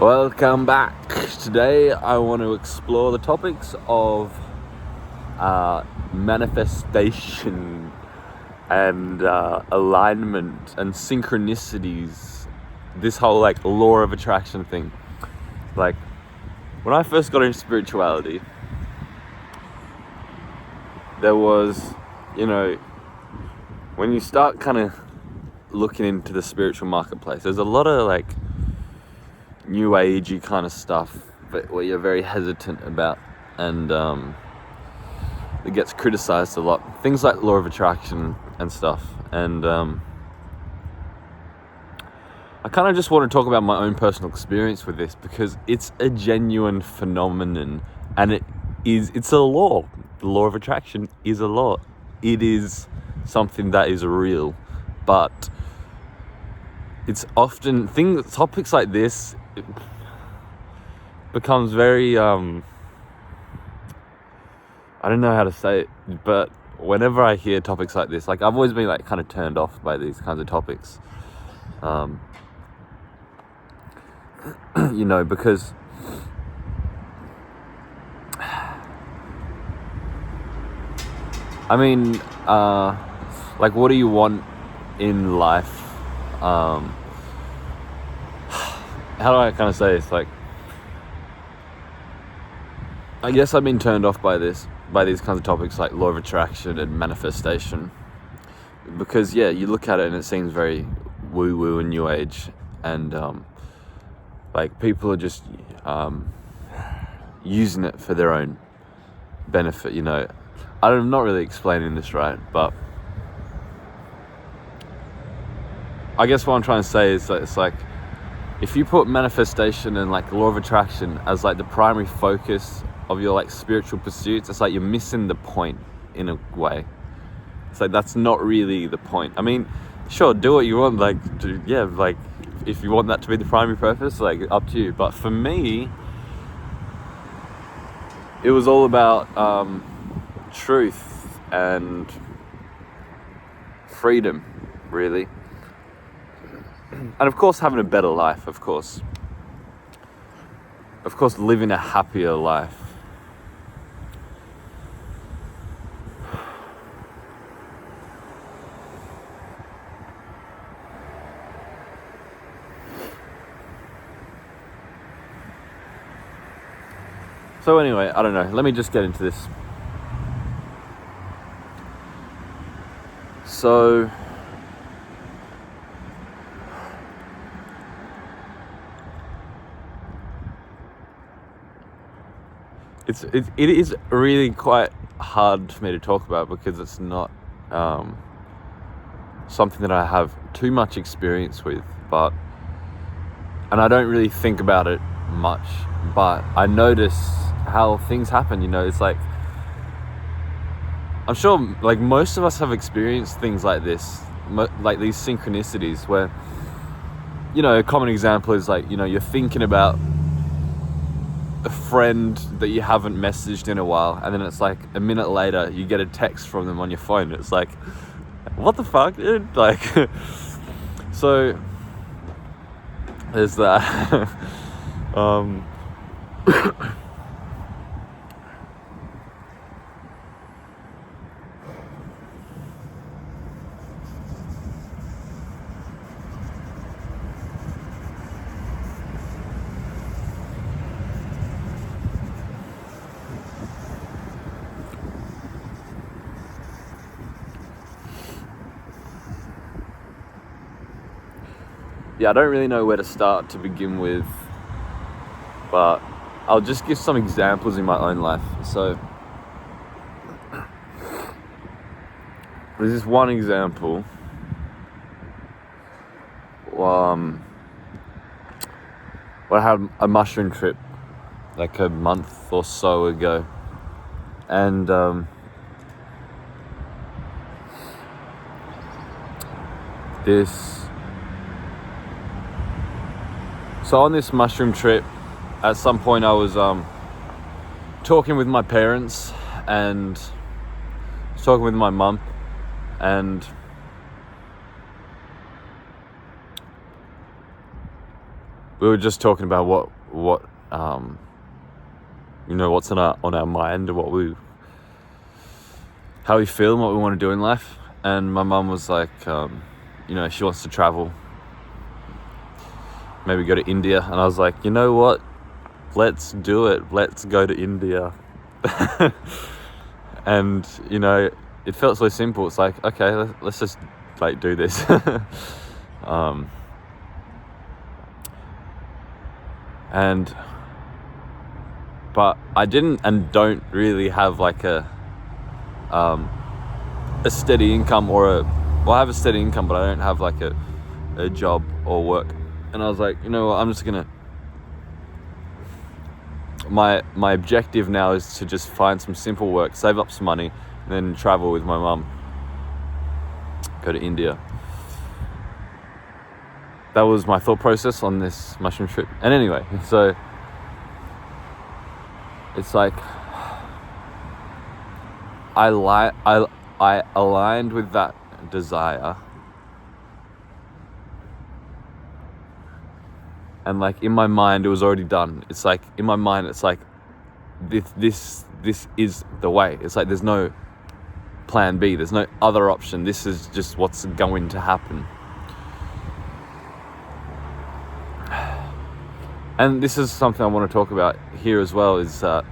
Welcome back. Today I want to explore the topics of manifestation and alignment and synchronicities. This whole law of attraction thing. Like when I first got into spirituality, there was, when you start kind of looking into the spiritual marketplace, there's a lot of new agey kind of stuff where you're very hesitant about, and it gets criticized a lot. Things like law of attraction and stuff. And I kind of just want to talk about my own personal experience with this, because it's a genuine phenomenon, and it's a law. The law of attraction is a law. It is something that is real, but it's often topics like this, it becomes very I don't know how to say it, but whenever I hear topics like this, I've always been kind of turned off by these kinds of topics, because I mean, what do you want in life? How do I kind of say this? I guess I've been turned off by these kinds of topics like law of attraction and manifestation, because you look at it and it seems very woo-woo and new age, and people are just using it for their own benefit. I'm not really explaining this right, but I guess what I'm trying to say is that it's if you put manifestation and law of attraction as the primary focus of your spiritual pursuits, it's you're missing the point in a way. It's that's not really the point. I mean, sure, do what you want, if you want that to be the primary purpose, up to you. But for me, it was all about truth and freedom, really. And of course, having a better life, of course, living a happier life. So anyway, I don't know, let me just get into this. So it is really quite hard for me to talk about, because it's not something that I have too much experience with, and I don't really think about it much, but I notice how things happen. It's I'm sure most of us have experienced things like this, these synchronicities where, a common example is you're thinking about a friend that you haven't messaged in a while, and then it's a minute later you get a text from them on your phone. It's what the fuck, dude? So there's that. I don't really know where to start to begin with, but I'll just give some examples in my own life. So there's this one example. When I had a mushroom trip a month or so ago, and so on this mushroom trip, at some point I was talking with my parents and talking with my mum, and we were just talking about what what's on our mind and how we feel and what we want to do in life. And my mum was like, she wants to travel, maybe go to India. And I was like, you know what? Let's do it. Let's go to India. And, it felt so simple. It's like, okay, let's just like do this. But I didn't and don't really have like a steady income I have a steady income, but I don't have like a job or work. And I was like, you know what, I'm just gonna, my objective now is to just find some simple work, save up some money, and then travel with my mum, go to India. That was my thought process on this mushroom trip. And anyway, so it's like I aligned with that desire, and like in my mind it was already done. It's like in my mind it's like this is the way. It's like there's no plan B, there's no other option. This is just what's going to happen. And this is something I want to talk about here as well, is that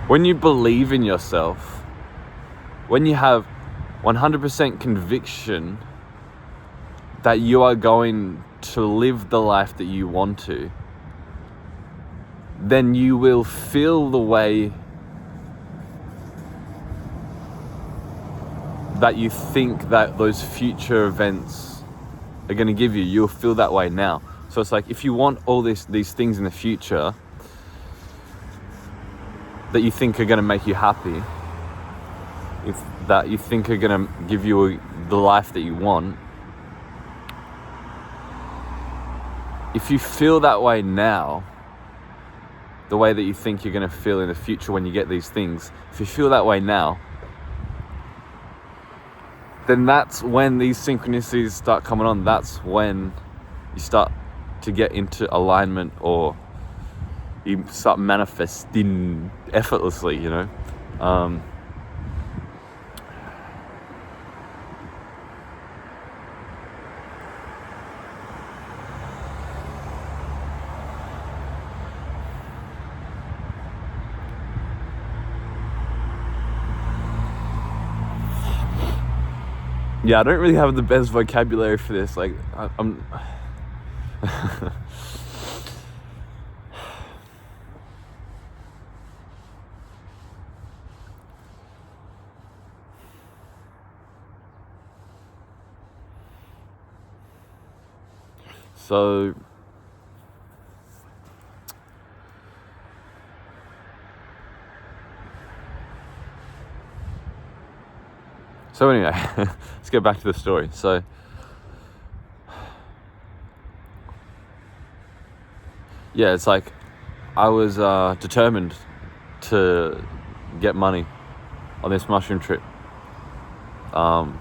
when you believe in yourself, when you have 100% conviction that you are going to live the life that you want to, then you will feel the way that you think that those future events are going to give you. You'll feel that way now. So it's like, if you want all these things in the future that you think are going to make you happy, that you think are going to give you the life that you want, if you feel that way now, the way that you think you're going to feel in the future when you get these things, if you feel that way now, then that's when these synchronicities start coming on. That's when you start to get into alignment, or you start manifesting effortlessly, Yeah, I don't really have the best vocabulary for this. Like, I'm So anyway, let's get back to the story. So yeah, it's like I was determined to get money on this mushroom trip. It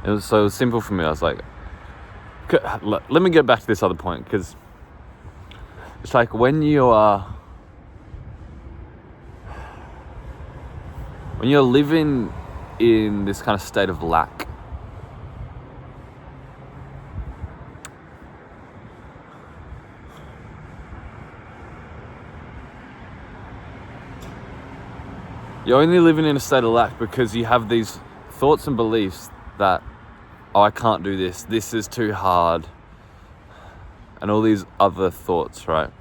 was so simple for me. I was like, let me get back to this other point, because it's like when you're living in this kind of state of lack, you're only living in a state of lack because you have these thoughts and beliefs that, oh, I can't do this, this is too hard, and all these other thoughts, right?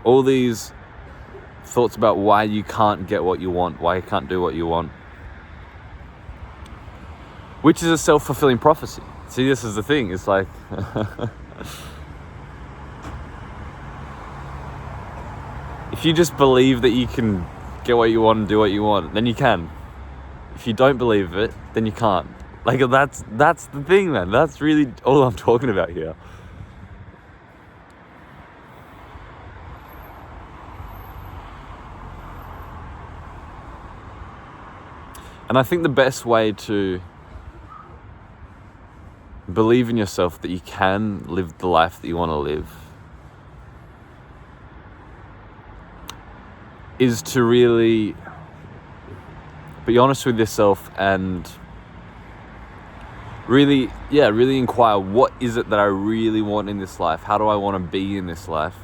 All these thoughts about why you can't get what you want, why you can't do what you want, which is a self-fulfilling prophecy. See, this is the thing. It's like if you just believe that you can get what you want and do what you want, then you can. If you don't believe it, then you can't. Like, that's the thing, man. That's really all I'm talking about here. And I think the best way to believe in yourself that you can live the life that you want to live is to really be honest with yourself and really inquire, what is it that I really want in this life? How do I want to be in this life?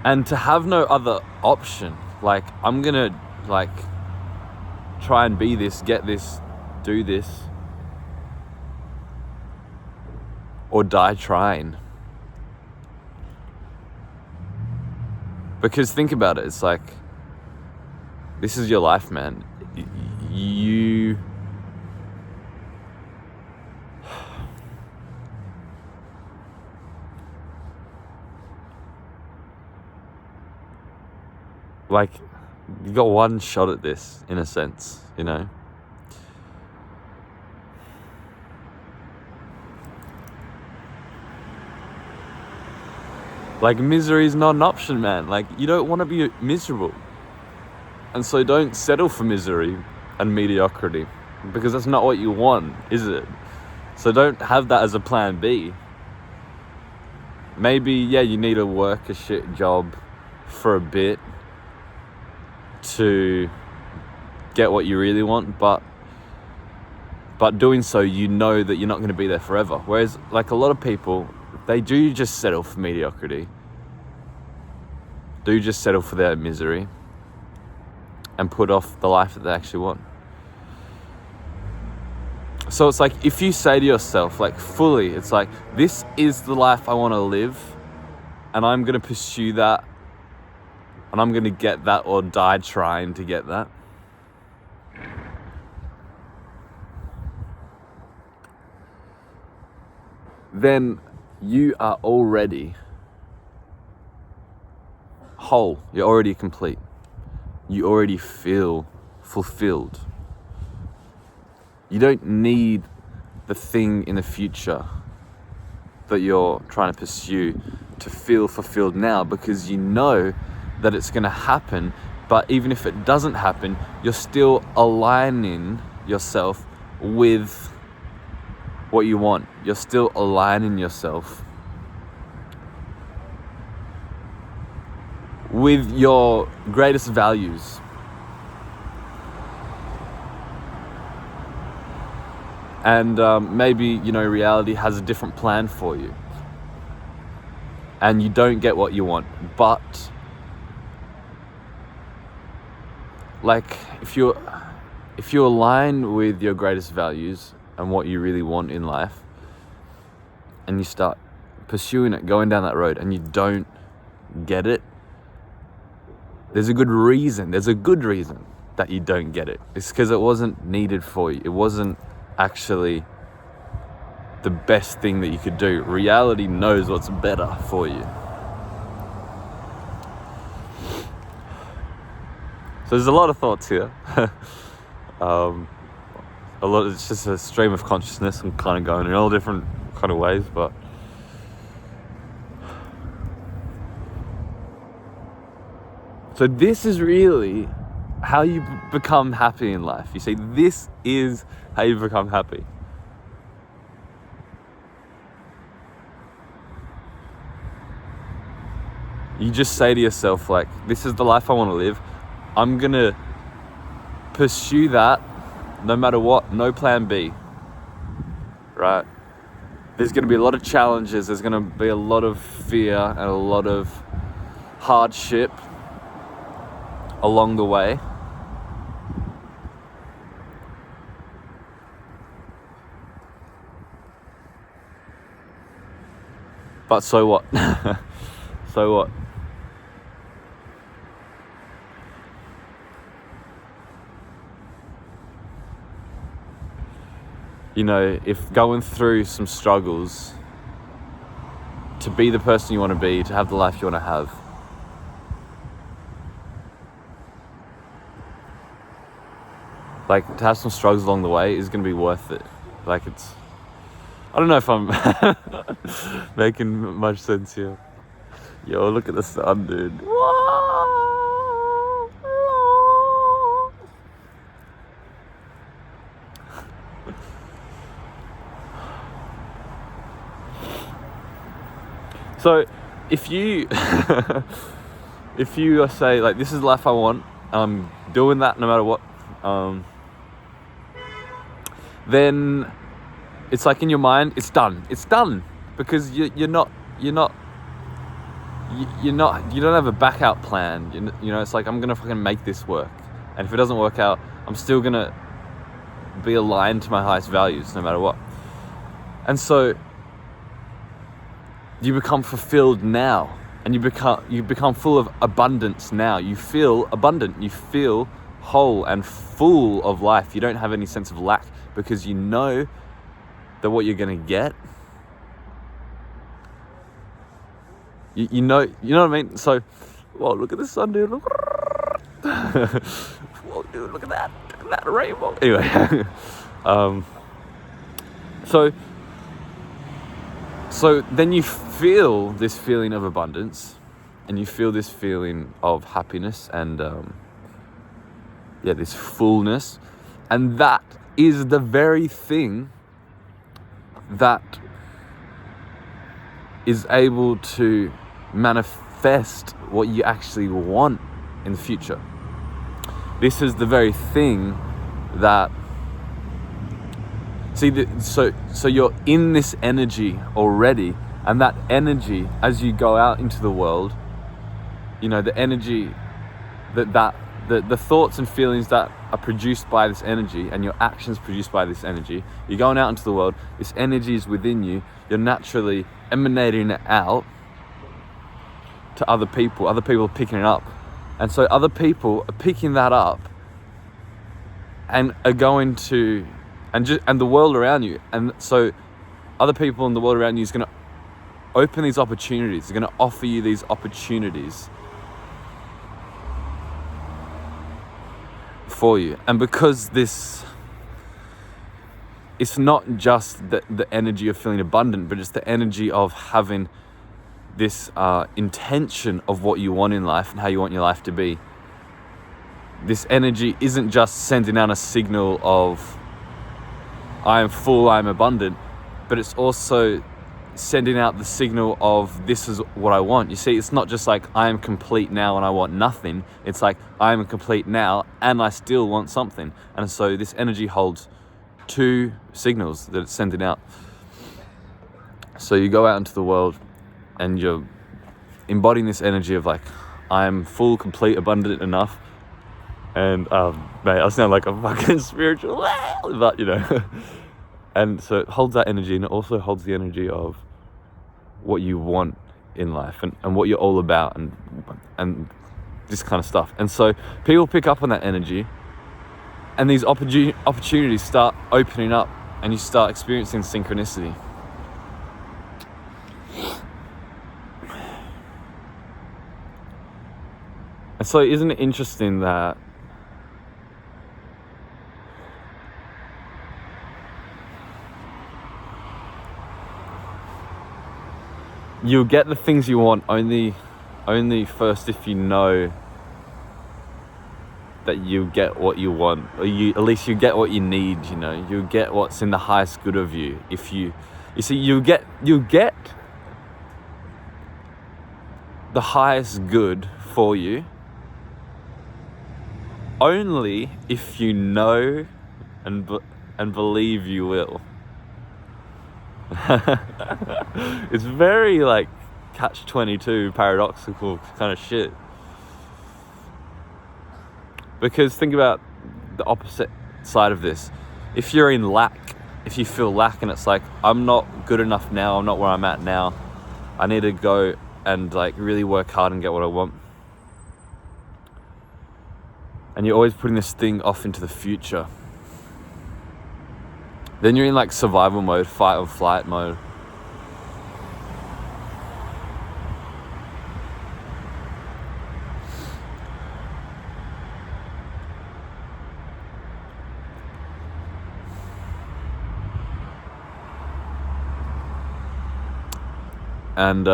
And to have no other option. Like, I'm gonna try and be this, get this, do this, or die trying. Because think about it, it's like, this is your life, man. You like, you got one shot at this, in a sense, you know? Like, misery is not an option, man. Like, you don't want to be miserable. And so don't settle for misery and mediocrity, because that's not what you want, is it? So don't have that as a plan B. Maybe, you need to work a shit job for a bit to get what you really want, but doing so, you know that you're not going to be there forever. Whereas, like, a lot of people, they do just settle for mediocrity, do just settle for their misery, and put off the life that they actually want. So it's like, if you say to yourself, like, fully, it's like, this is the life I want to live, and I'm going to pursue that, and I'm going to get that, or die trying to get that. Then you are already whole. You're already complete. You already feel fulfilled. You don't need the thing in the future that you're trying to pursue to feel fulfilled now, because you know that it's going to happen. But even if it doesn't happen, you're still aligning yourself with what you want. You're still aligning yourself with your greatest values. And maybe, reality has a different plan for you, and you don't get what you want. But, like, if you align with your greatest values and what you really want in life, and you start pursuing it, going down that road, and you don't get it, there's a good reason that you don't get it. It's because it wasn't needed for you. It wasn't actually the best thing that you could do. Reality knows what's better for you. So there's a lot of thoughts here. It's just a stream of consciousness. I'm kind of going in all different kind of ways, but so this is really how you become happy in life. You see, this is how you become happy. You just say to yourself, like, this is the life I want to live. I'm going to pursue that no matter what, no plan B, right? There's going to be a lot of challenges. There's going to be a lot of fear and a lot of hardship along the way. But so what? So what? If going through some struggles to be the person you want to be, to have the life you want to have, like, to have some struggles along the way is going to be worth it. Like, I don't know if I'm making much sense here. Yo, look at the sun, dude. So if you if you say like, this is the life I want, I'm doing that no matter what, then it's like in your mind, it's done because you don't have a back out plan. You know, it's like, I'm gonna fucking make this work, and if it doesn't work out, I'm still gonna be aligned to my highest values no matter what. And so you become fulfilled now, and you become full of abundance now. You feel abundant, you feel whole and full of life. You don't have any sense of lack, because you know that what you're gonna get, you know what I mean? So, whoa, look at the sun, dude. Look. Whoa, dude, look at that rainbow. Anyway, so then you feel this feeling of abundance, and you feel this feeling of happiness and this fullness, and that is the very thing that is able to manifest what you actually want in the future. This is the very thing that, so you're in this energy already, and that energy, as you go out into the world, you know, the energy the thoughts and feelings that are produced by this energy, and your actions produced by this energy, you're going out into the world, this energy is within you, you're naturally emanating it out to other people are picking it up. And so other people are picking that up and are going to, and the world around you, and so other people in the world around you is going to open these opportunities, they're going to offer you these opportunities for you. And because it's not just the energy of feeling abundant, but it's the energy of having this intention of what you want in life and how you want your life to be. This energy isn't just sending out a signal of I am full, I am abundant, but it's also sending out the signal of this is what I want. You see, it's not just like I am complete now and I want nothing. It's like I am complete now and I still want something. And so this energy holds two signals that it's sending out. So you go out into the world and you're embodying this energy of like, I am full, complete, abundant enough. And mate, I sound like a fucking spiritual, but you know. And so it holds that energy, and it also holds the energy of what you want in life and what you're all about and this kind of stuff. And so people pick up on that energy, and these opportunities start opening up, and you start experiencing synchronicity. And so isn't it interesting that you'll get the things you want only first if you know that you get what you want, or at least you get what you need, you know, you get what's in the highest good of you. If you see, you get the highest good for you only if you know and believe you will. It's very like catch-22 paradoxical kind of shit, because think about the opposite side of this. If you're in lack, if you feel lack, and it's like, I'm not good enough now, I'm not where I'm at now, I need to go and like really work hard and get what I want, and you're always putting this thing off into the future, then you're in like survival mode, fight or flight mode. And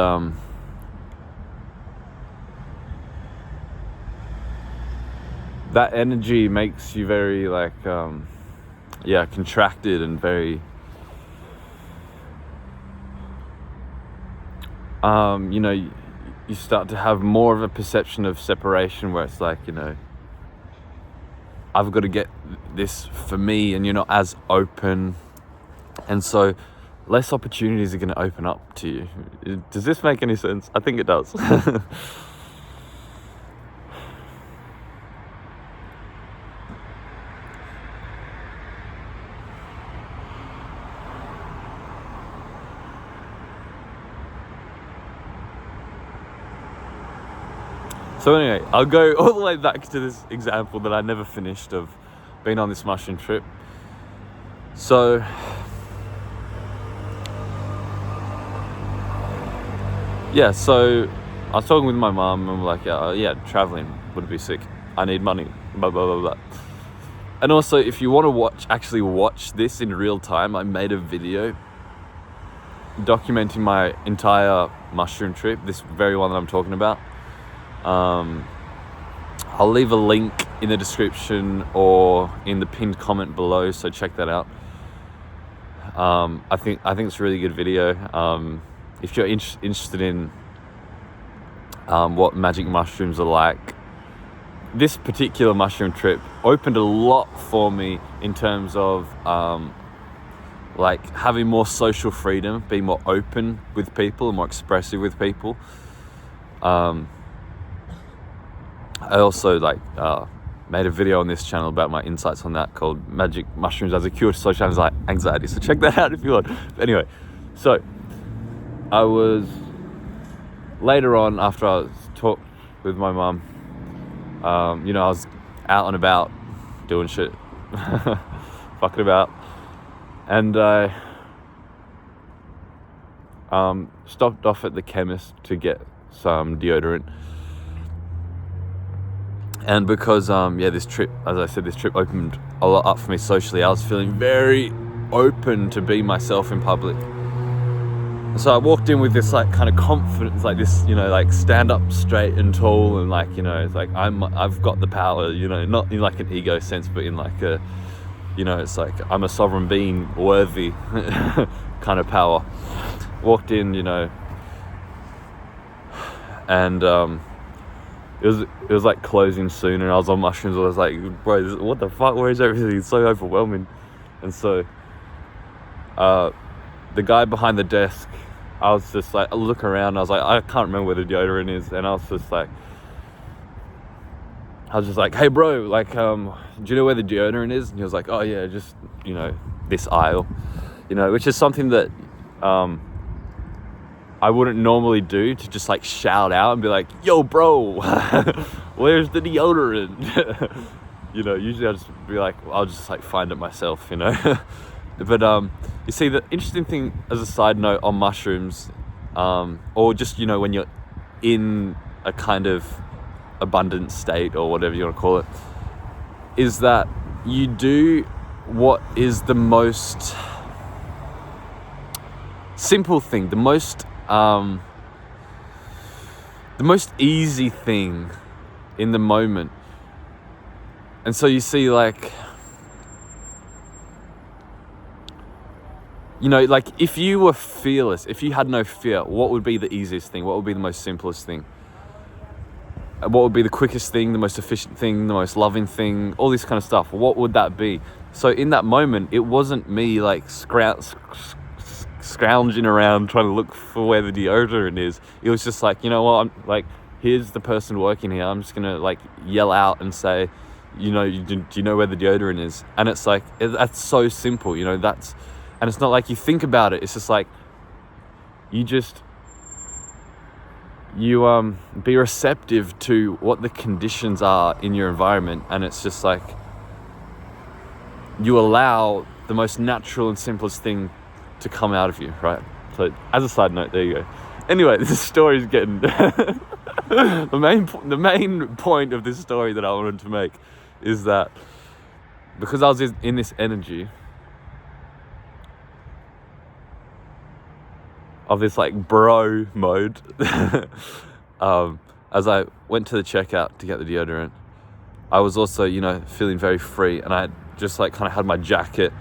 that energy makes you very like contracted and very you know, you start to have more of a perception of separation where it's like, you know, I've got to get this for me, and you're not as open. And so less opportunities are going to open up to you. Does this make any sense? I think it does. So anyway, I'll go all the way back to this example that I never finished of being on this mushroom trip. So yeah, so I was talking with my mum and we're like, yeah, traveling would be sick. I need money, blah, blah, blah, blah. And also, if you want to actually watch this in real time, I made a video documenting my entire mushroom trip, this very one that I'm talking about. I'll leave a link in the description or in the pinned comment below, so check that out. I think it's a really good video. If you're interested in what magic mushrooms are like, this particular mushroom trip opened a lot for me in terms of like having more social freedom, being more open with people and more expressive with people. I also made a video on this channel about my insights on that called Magic Mushrooms as a Cure to Social Anxiety. So check that out if you want. But anyway, so I was later on after I was talked with my mum, you know, I was out and about doing shit, fucking about, and I stopped off at the chemist to get some deodorant. And because, this trip, as I said, this trip opened a lot up for me socially. I was feeling very open to be myself in public. So I walked in with this like kind of confidence, like this, you know, like stand up straight and tall, and like, you know, it's like I've got the power, you know, not in like an ego sense, but in like a, you know, it's like I'm a sovereign being, worthy kind of power. Walked in, you know, and it was like closing soon, and I was on mushrooms. I was like, bro, what the fuck? Where is everything? It's so overwhelming. And so the guy behind the desk, I was just like, I look around, I was like, I can't remember where the deodorant is, and I was just like, hey bro, like, do you know where the deodorant is? And he was like, oh yeah, just, you know, this aisle, you know, which is something that I wouldn't normally do, to just like shout out and be like, yo bro, where's the deodorant? You know, usually I'll just be like, I'll just like find it myself, you know. But you see, the interesting thing as a side note on mushrooms, or just, you know, when you're in a kind of abundant state or whatever you want to call it, is that you do what is the most simple thing, the most easy thing in the moment. And so you see, like, you know, like if you were fearless, if you had no fear, what would be the easiest thing? What would be the most simplest thing? What would be the quickest thing, the most efficient thing, the most loving thing, all this kind of stuff? What would that be? So in that moment, it wasn't me like scrounging around trying to look for where the deodorant is. It was just like, you know what, I'm like, here's the person working here. I'm just gonna like yell out and say, you know, do you know where the deodorant is? And it's like, that's so simple, you know, and it's not like you think about it. It's just like, you be receptive to what the conditions are in your environment. And it's just like, you allow the most natural and simplest thing to come out of you, right? So as a side note, there you go. Anyway, this story is getting the main point of this story that I wanted to make is that because I was in this energy of this like bro mode, as I went to the checkout to get the deodorant, I was also, you know, feeling very free, and I just like kind of had my jacket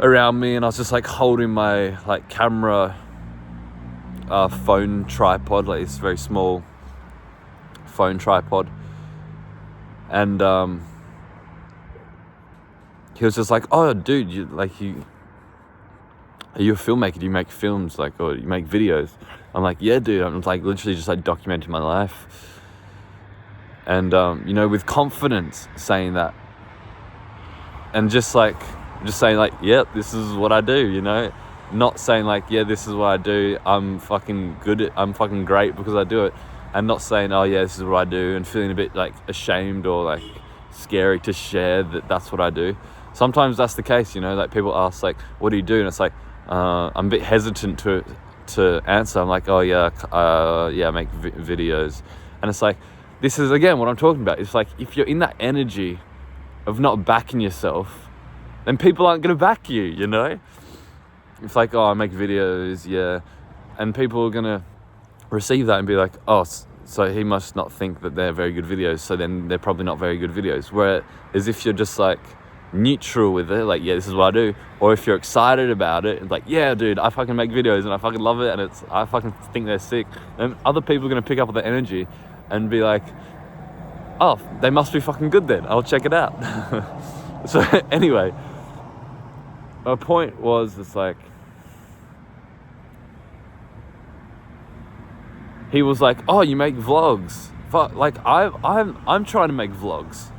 around me, and I was just like holding my like camera phone tripod, like this very small phone tripod, and he was just like, "Oh, dude, are you a filmmaker? Do you make films, like, or you make videos?" I'm like, "Yeah, dude." I'm like literally just like documenting my life, and with confidence saying that, and just saying like, "Yep, this is what I do," not saying like, "Yeah, this is what I do. I'm fucking great because I do it," and not saying, "Oh yeah, this is what I do," and feeling a bit like ashamed or like scary to share that that's what I do. Sometimes that's the case, like people ask like, "What do you do?" And it's like, I'm a bit hesitant to answer. I'm like, "Oh yeah, I make videos," and it's like, this is again what I'm talking about. It's like if you're in that energy of not backing yourself, then people aren't gonna back you. It's like, "Oh, I make videos, yeah," and people are gonna receive that and be like, "Oh, so he must not think that they're very good videos, so then they're probably not very good videos." Whereas if you're just like neutral with it, like, "Yeah, this is what I do," or if you're excited about it, it's like, "Yeah, dude, I fucking make videos and I fucking love it, and I fucking think they're sick," and other people are gonna pick up the energy and be like, "Oh, they must be fucking good then, I'll check it out." So anyway, my point was, it's like, he was like, "Oh, you make vlogs." Like, I'm trying to make vlogs.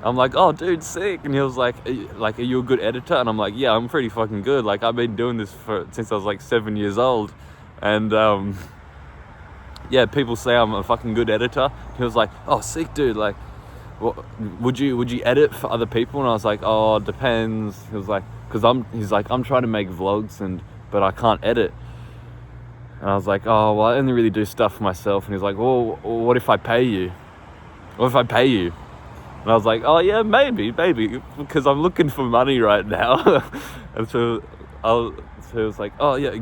I'm like, "Oh, dude, sick." And he was like, "Are you a good editor?" And I'm like, "Yeah, I'm pretty fucking good. Like, I've been doing this since I was like 7 years old. And yeah, people say I'm a fucking good editor." He was like, "Oh, sick, dude. Like, would you edit for other people?" And I was like, "Oh, it depends." He was like, he's like, "I'm trying to make vlogs but I can't edit." And I was like, "Oh, well, I only really do stuff for myself." And he's like, "Well, what if I pay you? What if I pay you?" And I was like, "Oh yeah, maybe, because I'm looking for money right now." And so he was like, "Oh yeah,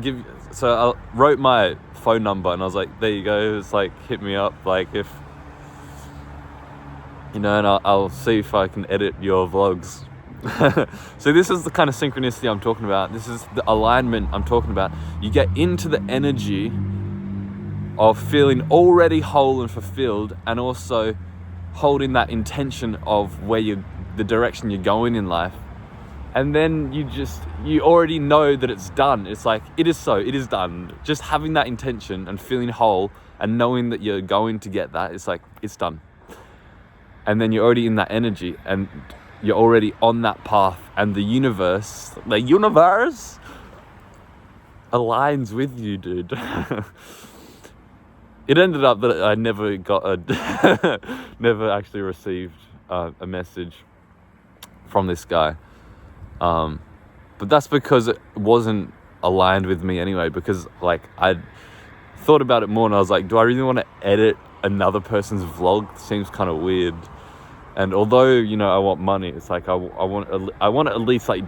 so I wrote my phone number, and I was like, "There you go. It's like, hit me up, like, if and I'll see if I can edit your vlogs." So this is the kind of synchronicity I'm talking about. This is the alignment I'm talking about. You get into the energy of feeling already whole and fulfilled, and also holding that intention of the direction you're going in life. And then you already know that it's done. It's like, it is done. Just having that intention and feeling whole and knowing that you're going to get that, it's like, it's done. And then you're already in that energy, and you're already on that path, and the universe aligns with you, dude. It ended up that I never never actually received a message from this guy. But that's because it wasn't aligned with me anyway, because like I thought about it more, and I was like, do I really want to edit another person's vlog? It seems kind of weird. And although, I want money, it's like I want to at least like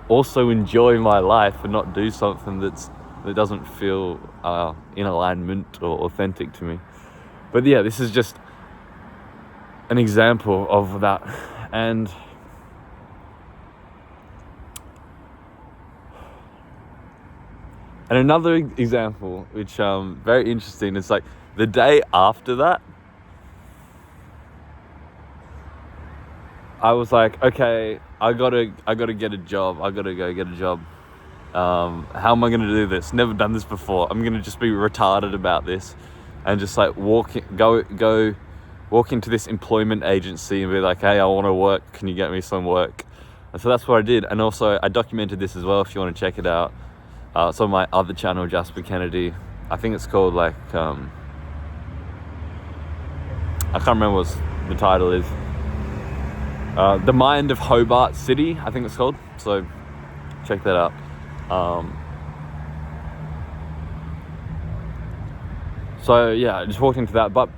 also enjoy my life and not do something that doesn't feel in alignment or authentic to me. But yeah, this is just an example of that. And another example, which very interesting, it's like the day after that, I was like, okay, I gotta get a job. I gotta go get a job. How am I gonna do this? Never done this before. I'm gonna just be retarded about this, and just like walk into this employment agency and be like, "Hey, I want to work. Can you get me some work?" And so that's what I did. And also, I documented this as well. If you want to check it out, it's on my other channel, Jasper Kennedy. I think it's called like I can't remember what the title is. The Mind of Hobart City, I think it's called. So check that out. So yeah, I just walked into that, but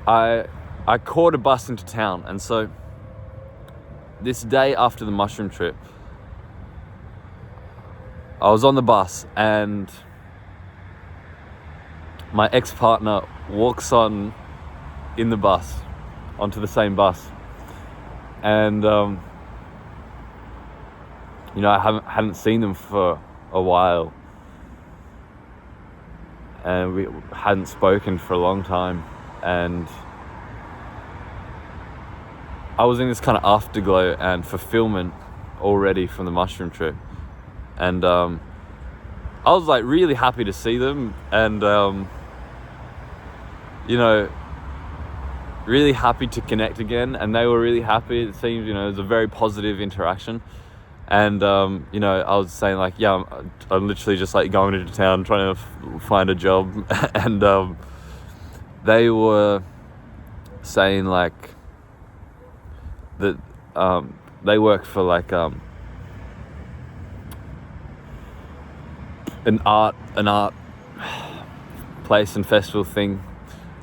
I caught a bus into town. And so this day after the mushroom trip, I was on the bus, and my ex-partner walks on in the bus, onto the same bus. And I hadn't seen them for a while, and we hadn't spoken for a long time, and I was in this kind of afterglow and fulfillment already from the mushroom trip, and I was like really happy to see them, and you know, really happy to connect again, and they were really happy. It seemed, you know, it was a very positive interaction. And you know, I was saying like, yeah, I'm literally just like going into town trying to find a job, and they were saying like that they work for like an art place and festival thing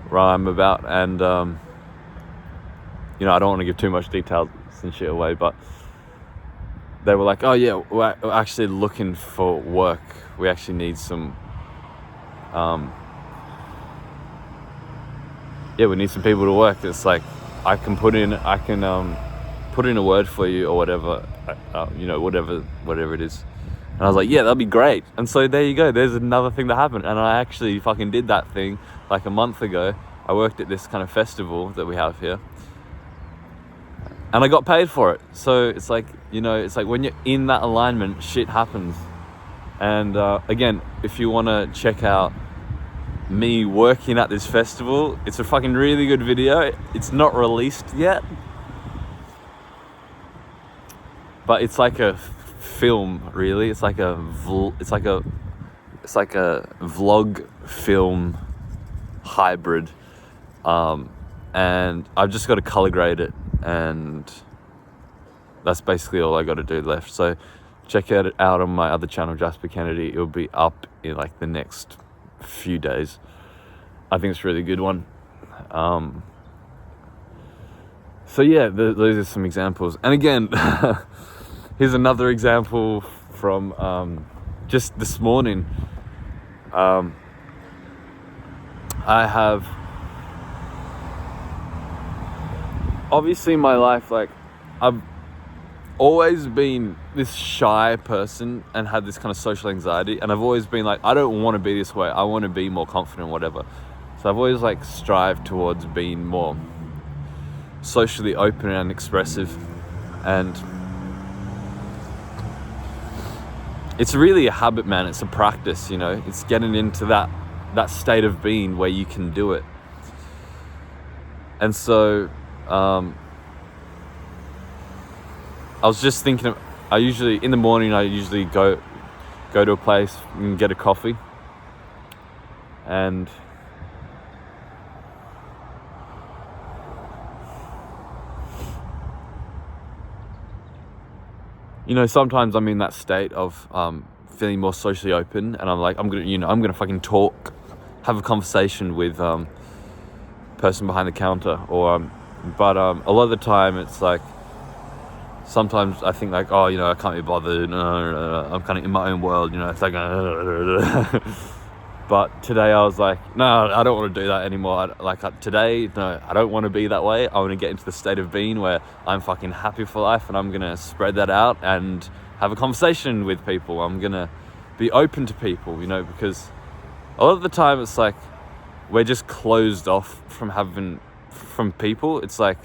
where I'm about, and you know, I don't want to give too much details and shit away, but they were like, oh yeah, we're actually looking for work. We actually need some, we need some people to work. It's like, I can put in a word for you or whatever, you know, whatever it is. And I was like, yeah, that'd be great. And so there you go. There's another thing that happened. And I actually fucking did that thing like a month ago. I worked at this kind of festival that we have here, and I got paid for it. So it's like, you know, it's like when you're in that alignment, shit happens. And again, if you want to check out me working at this festival, it's a fucking really good video. It's not released yet, but it's like a film, really. It's like a vlog film hybrid, and I've just got to color grade it, and that's basically all I got to do left. So check it out on my other channel, Jasper Kennedy. It'll be up in like the next few days. I think it's a really good one. So yeah, those are some examples. And again, here's another example from just this morning. I have, obviously in my life, like, I've always been this shy person and had this kind of social anxiety, and I've always been like, I don't want to be this way, I want to be more confident, whatever. So I've always like strived towards being more socially open and expressive, and it's really a habit, man. It's a practice, you know. It's getting into that state of being where you can do it. And so I was just thinking, in the morning I usually go to a place and get a coffee, and you know, sometimes I'm in that state of feeling more socially open, and I'm like, I'm gonna fucking talk, have a conversation with person behind the counter, or but a lot of the time it's like, sometimes I think like, oh, you know, I can't be bothered, I'm kind of in my own world, you know. It's like but today I was like, no, I don't want to do that anymore. Today, no, I don't want to be that way. I want to get into the state of being where I'm fucking happy for life, and I'm gonna spread that out and have a conversation with people. I'm gonna be open to people, you know, because a lot of the time it's like we're just closed off from people. It's like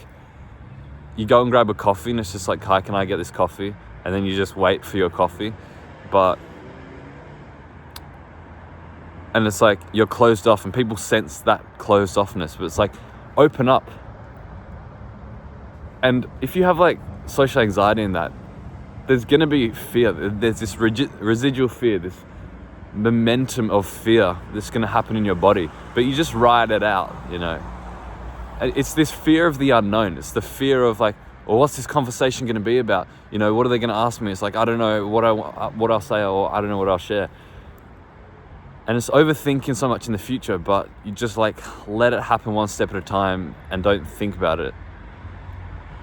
you go and grab a coffee and it's just like, hi, can I get this coffee? And then you just wait for your coffee. And it's like you're closed off, and people sense that closed offness, but it's like, open up. And if you have like social anxiety in that, there's gonna be fear. There's this residual fear, this momentum of fear that's gonna happen in your body, but you just ride it out, you know. It's this fear of the unknown. It's the fear of like, well, what's this conversation gonna be about? You know, what are they gonna ask me? It's like, I don't know what I'll say, or I don't know what I'll share. And it's overthinking so much in the future, but you just like let it happen one step at a time and don't think about it.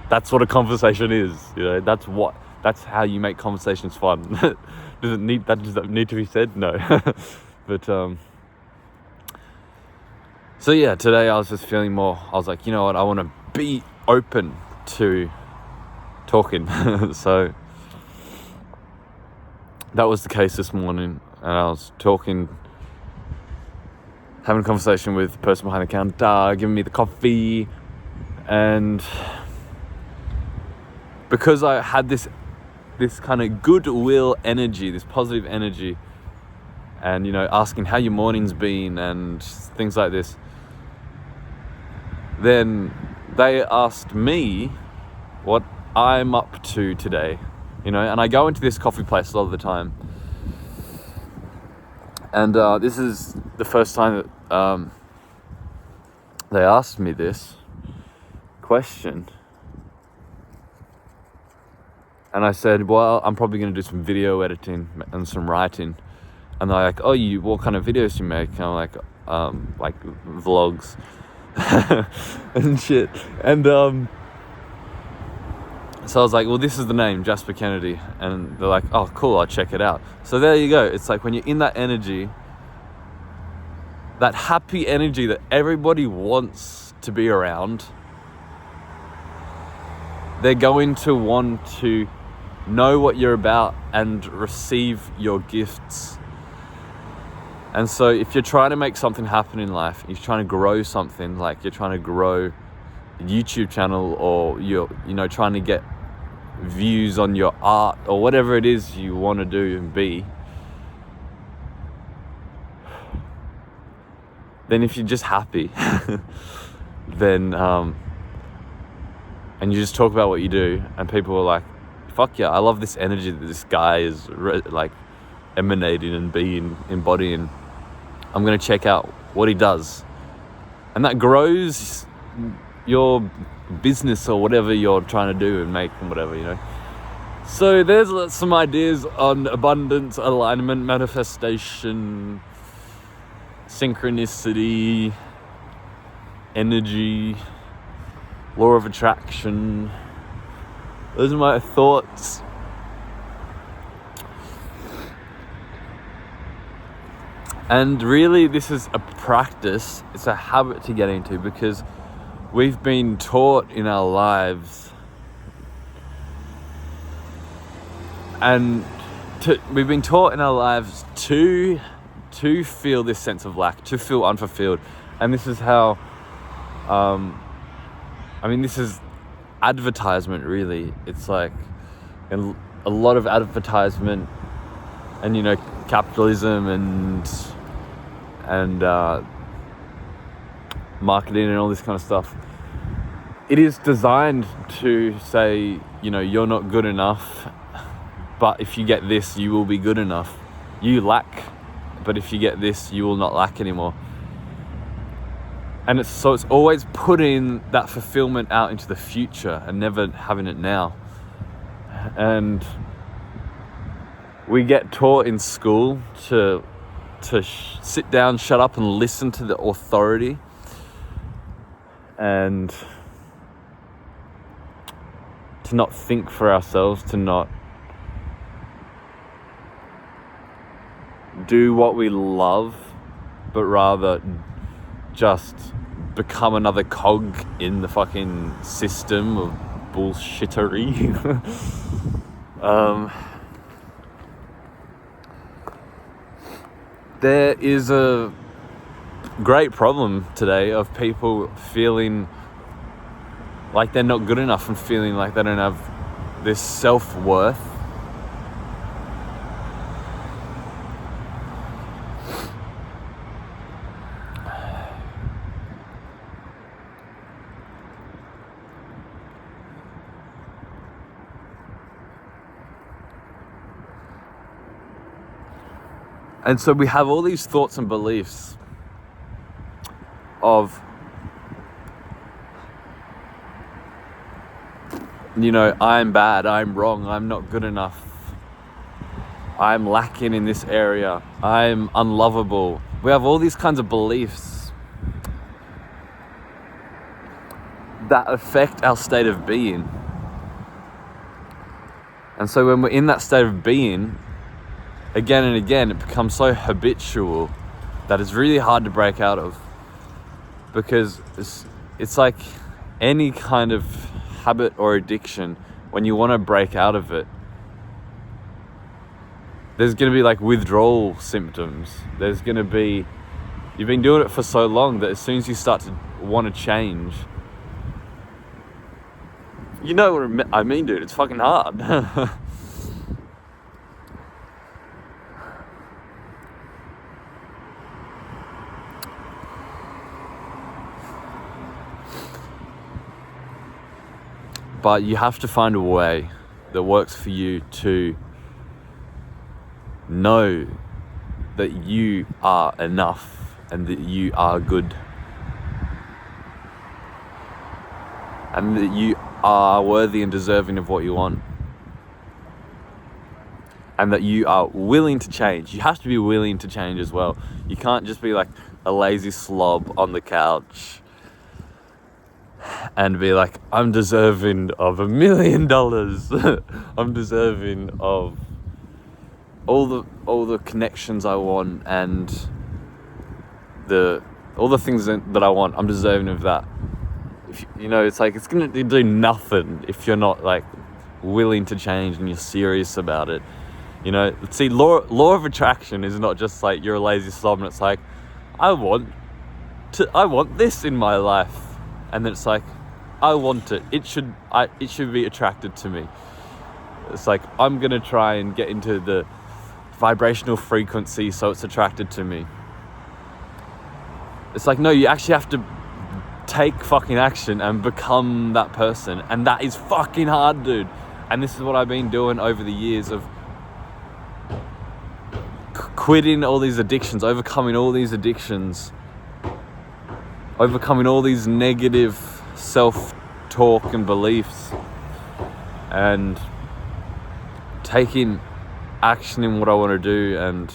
That's what a conversation is, you know. That's how you make conversations fun. Does that need to be said? No. But so yeah, today I was just feeling more, I was like, you know what, I want to be open to talking. So that was the case this morning, and I was having a conversation with the person behind the counter, giving me the coffee, and because I had this kind of goodwill energy, this positive energy, and asking how your morning's been and things like this, then they asked me what I'm up to today, and I go into this coffee place a lot of the time, and this is the first time that they asked me this question. And I said, well, I'm probably going to do some video editing and some writing. And they're like, oh, what kind of videos do you make? And I'm like vlogs and shit. And so I was like, well, this is the name, Jasper Kennedy. And they're like, oh, cool, I'll check it out. So there you go. It's like when you're in that energy, that happy energy that everybody wants to be around, they're going to want to know what you're about and receive your gifts. And so if you're trying to make something happen in life, you're trying to grow something, like you're trying to grow a YouTube channel, or you're trying to get views on your art, or whatever it is you want to do and be, then if you're just happy, then and you just talk about what you do, and people are like, fuck yeah, I love this energy that this guy is emanating and embodying. I'm going to check out what he does. And that grows your business or whatever you're trying to do and make and whatever, So there's some ideas on abundance, alignment, manifestation, synchronicity, energy, law of attraction. Those are my thoughts. And really, this is a practice. It's a habit to get into, because we've been taught in our lives, we've been taught in our lives to feel this sense of lack, to feel unfulfilled. And this is how, this is advertisement, really. It's like a lot of advertisement and capitalism and marketing and all this kind of stuff. It is designed to say, you're not good enough, but if you get this, you will be good enough. You lack, but if you get this, you will not lack anymore. And it's always putting that fulfillment out into the future and never having it now. And we get taught in school to sit down, shut up, and listen to the authority, and to not think for ourselves, to not do what we love, but rather just become another cog in the fucking system of bullshittery. There is a great problem today of people feeling like they're not good enough and feeling like they don't have this self-worth. And so we have all these thoughts and beliefs of, I'm bad, I'm wrong, I'm not good enough, I'm lacking in this area, I'm unlovable. We have all these kinds of beliefs that affect our state of being. And so when we're in that state of being, again and again, it becomes so habitual that it's really hard to break out of, because it's like any kind of habit or addiction. When you want to break out of it, there's going to be like withdrawal symptoms. There's going to be, you've been doing it for so long that as soon as you start to want to change, you know what I mean, dude, it's fucking hard. But you have to find a way that works for you to know that you are enough and that you are good and that you are worthy and deserving of what you want, and that you are willing to change. You have to be willing to change as well. You can't just be like a lazy slob on the couch and be like, I'm deserving of $1 million. I'm deserving of all the connections I want and all the things that I want. I'm deserving of that. If you know, it's like, it's gonna do nothing if you're not like willing to change and you're serious about it. You know, see, law of attraction is not just like you're a lazy slob and it's like, I want this in my life, and then it's like, I want it. It should be attracted to me. It's like, I'm gonna try and get into the vibrational frequency so it's attracted to me. It's like, no, you actually have to take fucking action and become that person, and that is fucking hard, dude. And this is what I've been doing over the years of quitting all these addictions, overcoming all these addictions, overcoming all these negative self-talk and beliefs, and taking action in what I want to do. And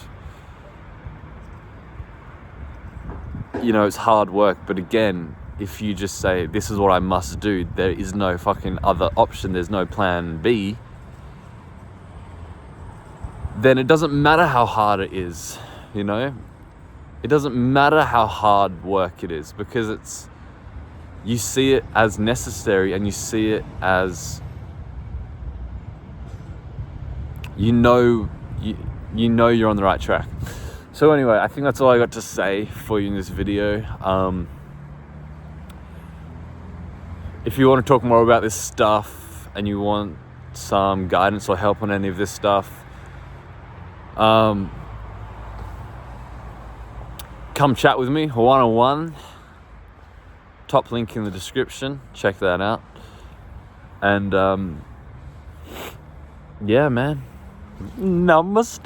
you know, it's hard work, but again, if you just say, this is what I must do, there is no fucking other option, there's no plan B, then it doesn't matter how hard it is, you know? It doesn't matter how hard work it is, because you see it as necessary, and you see it as, you know you're on the right track. So anyway, I think that's all I got to say for you in this video. If you want to talk more about this stuff and you want some guidance or help on any of this stuff, come chat with me one-on-one. Top link in the description. Check that out. And yeah, man. Namaste.